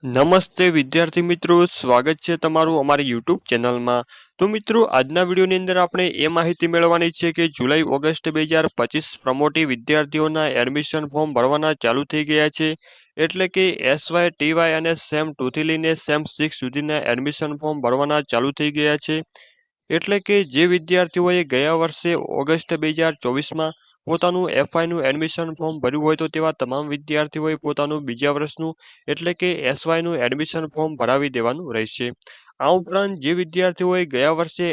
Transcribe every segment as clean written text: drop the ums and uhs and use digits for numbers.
નમસ્તે વિદ્યાર્થી મિત્રો, સ્વાગત છે તમારું અમારી YouTube ચેનલમાં। તો મિત્રો, આજના વિડીયોની અંદર આપણે એ માહિતી મેળવવાની છે કે જુલાઈ ઓગસ્ટ 2025 પ્રમોટી વિદ્યાર્થીઓના એડમિશન ફોર્મ ભરવાના ચાલુ થઈ ગયા છે। એટલે કે એસવાય, ટીવાય અને સેમ 2 થી લઈને સેમ 6 સુધીના એડમિશન ફોર્મ ભરવાના ચાલુ થઈ ગયા છે। એટલે કે જે વિદ્યાર્થીઓએ ગયા વર્ષે ઓગસ્ટ 2024માં પોતાનું એફવાયનું એડમિશન ફોર્મ ભર્યું હોય તો તેવા તમામ વિદ્યાર્થીઓએ પોતાનું બીજા વર્ષનું એટલે કે એસવાયનું એડમિશન ફોર્મ ભરાવી દેવાનું રહેશે। આ ઉપરાંત જે વિદ્યાર્થીઓએ ગયા વર્ષે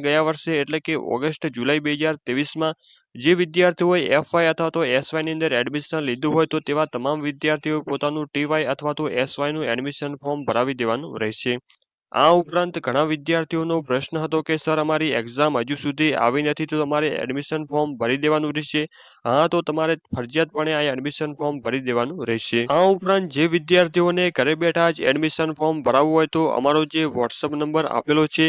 ગયા વર્ષે એટલે કે ઓગસ્ટ જુલાઈ 2023માં જે વિદ્યાર્થીઓએ એફવાય અથવા તો એસવાયની અંદર એડમિશન લીધું હોય તો તેવા તમામ વિદ્યાર્થીઓએ પોતાનું ટીવાય અથવા તો એસવાયનું એડમિશન ફોર્મ ભરાવી દેવાનું રહેશે। આ ઉપરાંત ઘણા વિદ્યાર્થીઓનો પ્રશ્ન હતો કે સર અમારી એક્ઝામ હજુ સુધી આવી નથી તો તમારે એડમિશન ફોર્મ ભરી દેવાનું રહેશે। હા, તો તમારે ફરજિયાતપણે આ એડમિશન ફોર્મ ભરી દેવાનું રહેશે। આ ઉપરાંત જે વિદ્યાર્થીઓને ઘરે બેઠા જ એડમિશન ફોર્મ ભરાવવું હોય તો અમારો જે વોટ્સઅપ નંબર આપેલો છે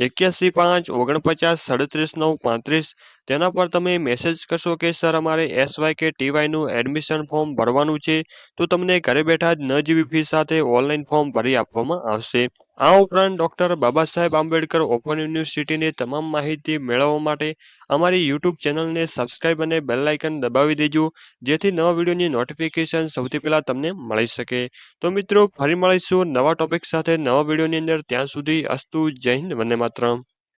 8155493735 તેના પર તમે મેસેજ કરશો કે સર અમારે એસવાય કે ટીવાયનું એડમિશન ફોર્મ ભરવાનું છે તો તમને ઘરે બેઠા જ ન જેવી ફી સાથે ઓનલાઈન ફોર્મ ભરી આપવામાં આવશે। આ ઉપરાંત ડોક્ટર બાબા સાહેબ આંબેડકર ઓપન યુનિવર્સિટીની તમામ માહિતી મેળવવા માટે અમારી YouTube ચેનલને સબસ્ક્રાઇબ અને બેલ આઇકન દબાવી દેજો જેથી નવા વિડીયોની નોટિફિકેશન સૌથી પહેલા તમને મળી શકે। તો મિત્રો, ફરી મળીશું નવા ટોપિક સાથે નવા વિડીયોની અંદર। ત્યાં સુધી અસ્તુ, જય હિન્દ, વંદે માતરમ।